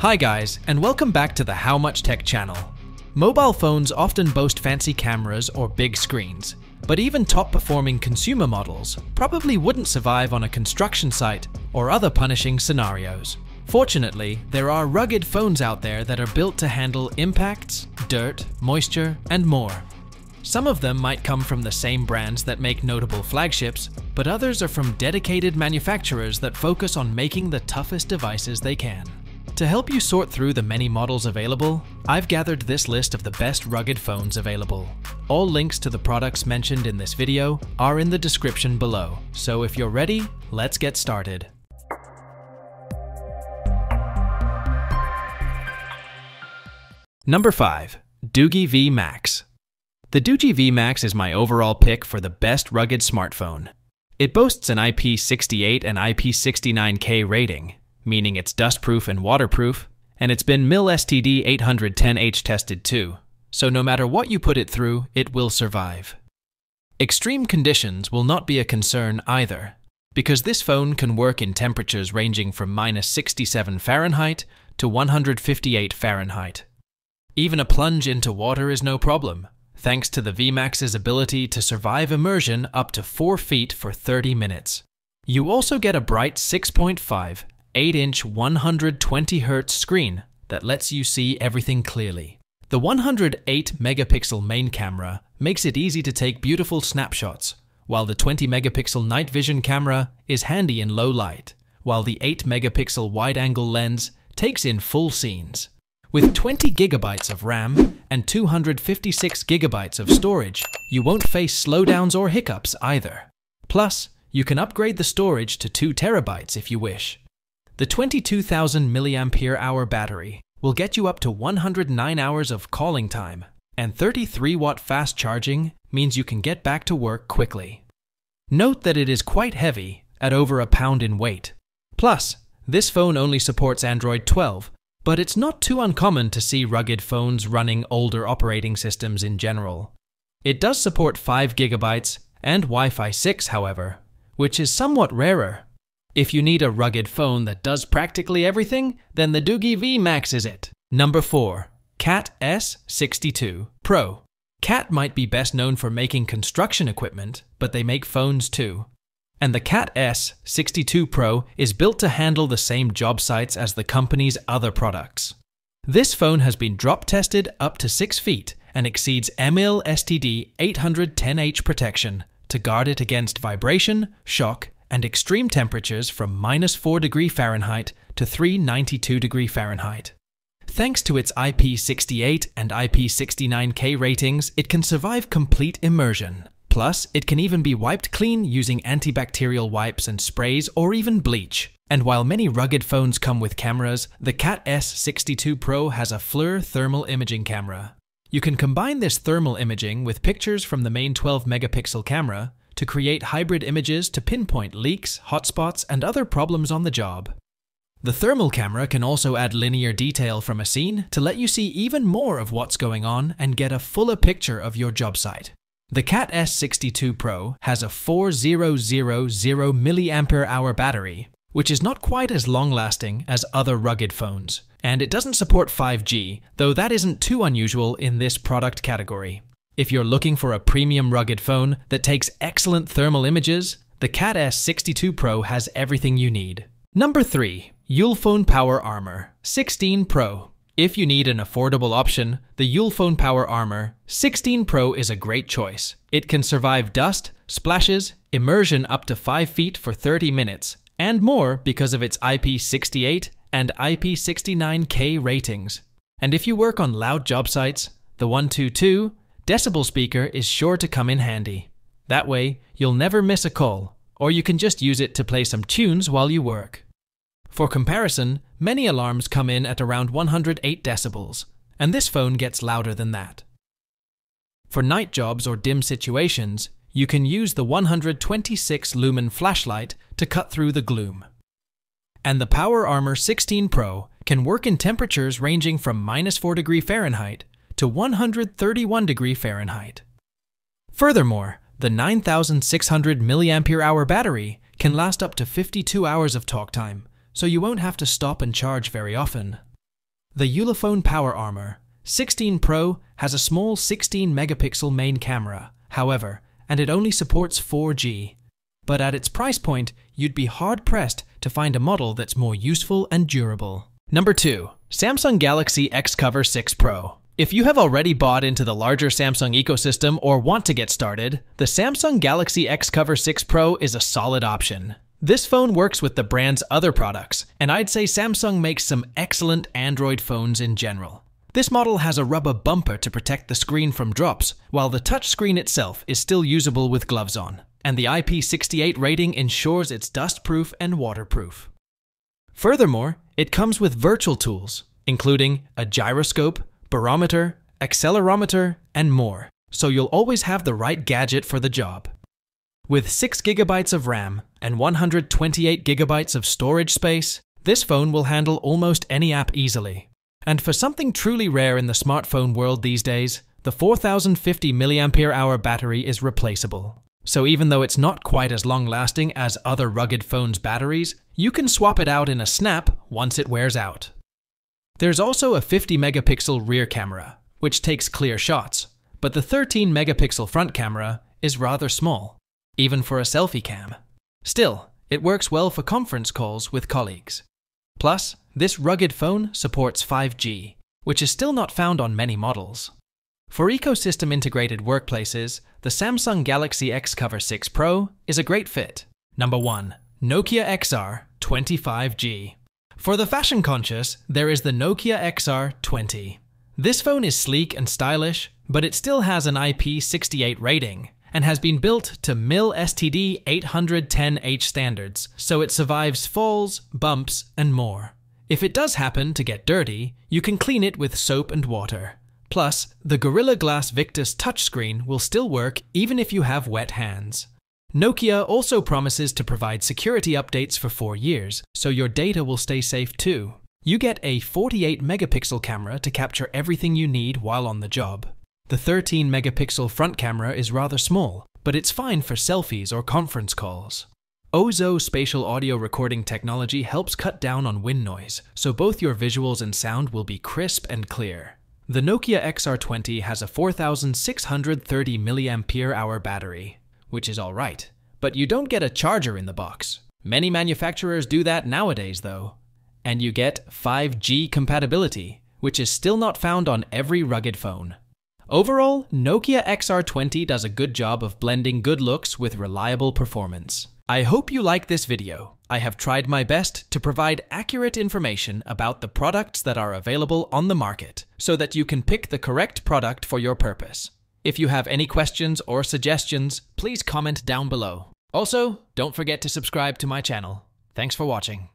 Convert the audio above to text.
Hi guys, and welcome back to the How Much Tech channel. Mobile phones often boast fancy cameras or big screens, but even top-performing consumer models probably wouldn't survive on a construction site or other punishing scenarios. Fortunately, there are rugged phones out there that are built to handle impacts, dirt, moisture, and more. Some of them might come from the same brands that make notable flagships, but others are from dedicated manufacturers that focus on making the toughest devices they can. To help you sort through the many models available, I've gathered this list of the best rugged phones available. All links to the products mentioned in this video are in the description below, so if you're ready, let's get started. Number 5. DOOGEE V MAX. The DOOGEE V MAX is my overall pick for the best rugged smartphone. It boasts an IP68 and IP69K rating, meaning it's dustproof and waterproof, and it's been MIL STD 810H tested too, so no matter what you put it through, it will survive. Extreme conditions will not be a concern either, because this phone can work in temperatures ranging from -67 Fahrenheit to 158 Fahrenheit. Even a plunge into water is no problem, thanks to the VMAX's ability to survive immersion up to 4 feet for 30 minutes. You also get a bright 6.5 8-inch 120Hz screen that lets you see everything clearly. The 108-megapixel main camera makes it easy to take beautiful snapshots, while the 20-megapixel night vision camera is handy in low light, while the 8-megapixel wide-angle lens takes in full scenes. With 20 gigabytes of RAM and 256 gigabytes of storage, you won't face slowdowns or hiccups either. Plus, you can upgrade the storage to 2 terabytes if you wish. The 22,000 mAh battery will get you up to 109 hours of calling time, and 33-watt fast charging means you can get back to work quickly. Note that it is quite heavy, at over a pound in weight. Plus, this phone only supports Android 12, but it's not too uncommon to see rugged phones running older operating systems in general. It does support 5 GB and Wi-Fi 6, however, which is somewhat rarer. If you need a rugged phone that does practically everything, then the DOOGEE V MAX is it. Number 4. Cat S62 Pro. Cat might be best known for making construction equipment, but they make phones too. And the Cat S62 Pro is built to handle the same job sites as the company's other products. This phone has been drop tested up to 6 feet and exceeds MIL STD 810H protection to guard it against vibration, shock, and extreme temperatures from -4 Fahrenheit to 392 Fahrenheit. Thanks to its IP68 and IP69K ratings, it can survive complete immersion. Plus, it can even be wiped clean using antibacterial wipes and sprays or even bleach. And while many rugged phones come with cameras, the Cat S62 Pro has a FLIR thermal imaging camera. You can combine this thermal imaging with pictures from the main 12-megapixel camera to create hybrid images to pinpoint leaks, hotspots, and other problems on the job. The thermal camera can also add linear detail from a scene to let you see even more of what's going on and get a fuller picture of your job site. The Cat S62 Pro has a 4000 mAh battery, which is not quite as long-lasting as other rugged phones, and it doesn't support 5G, though that isn't too unusual in this product category. If you're looking for a premium rugged phone that takes excellent thermal images, the Cat S62 Pro has everything you need. Number 3. Ulefone Power Armor 16 Pro. If you need an affordable option, the Ulefone Power Armor 16 Pro is a great choice. It can survive dust, splashes, immersion up to 5 feet for 30 minutes, and more because of its IP68 and IP69K ratings. And if you work on loud job sites, the 122 decibel speaker is sure to come in handy. That way, you'll never miss a call, or you can just use it to play some tunes while you work. For comparison, many alarms come in at around 108 decibels, and this phone gets louder than that. For night jobs or dim situations, you can use the 126 lumen flashlight to cut through the gloom. And the Power Armor 16 Pro can work in temperatures ranging from -4 Fahrenheit to 131 Fahrenheit. Furthermore, the 9600 mAh battery can last up to 52 hours of talk time, so you won't have to stop and charge very often. The Ulefone Power Armor 16 Pro has a small 16 megapixel main camera, however, and it only supports 4G. But at its price point, you'd be hard-pressed to find a model that's more useful and durable. Number 2. Samsung Galaxy X-Cover 6 Pro. If you have already bought into the larger Samsung ecosystem or want to get started, the Samsung Galaxy X-Cover 6 Pro is a solid option. This phone works with the brand's other products, and I'd say Samsung makes some excellent Android phones in general. This model has a rubber bumper to protect the screen from drops, while the touchscreen itself is still usable with gloves on, and the IP68 rating ensures it's dustproof and waterproof. Furthermore, it comes with virtual tools, including a gyroscope, barometer, accelerometer, and more, so you'll always have the right gadget for the job. With 6 GB of RAM and 128 GB of storage space, this phone will handle almost any app easily. And for something truly rare in the smartphone world these days, the 4050 mAh battery is replaceable. So even though it's not quite as long-lasting as other rugged phones' batteries, you can swap it out in a snap once it wears out. There's also a 50 megapixel rear camera, which takes clear shots, but the 13 megapixel front camera is rather small, even for a selfie cam. Still, it works well for conference calls with colleagues. Plus, this rugged phone supports 5G, which is still not found on many models. For ecosystem-integrated workplaces, the Samsung Galaxy X-Cover 6 Pro is a great fit. Number 1. Nokia XR20 5G. For the fashion-conscious, there is the Nokia XR20. This phone is sleek and stylish, but it still has an IP68 rating and has been built to MIL STD 810H standards, so it survives falls, bumps, and more. If it does happen to get dirty, you can clean it with soap and water. Plus, the Gorilla Glass Victus touchscreen will still work even if you have wet hands. Nokia also promises to provide security updates for 4 years, so your data will stay safe too. You get a 48 megapixel camera to capture everything you need while on the job. The 13 megapixel front camera is rather small, but it's fine for selfies or conference calls. Ozo spatial audio recording technology helps cut down on wind noise, so both your visuals and sound will be crisp and clear. The Nokia XR20 has a 4630 mAh battery, which is alright, but you don't get a charger in the box. Many manufacturers do that nowadays though. And you get 5G compatibility, which is still not found on every rugged phone. Overall, Nokia XR20 does a good job of blending good looks with reliable performance. I hope you like this video. I have tried my best to provide accurate information about the products that are available on the market, so that you can pick the correct product for your purpose. If you have any questions or suggestions, please comment down below. Also, don't forget to subscribe to my channel. Thanks for watching.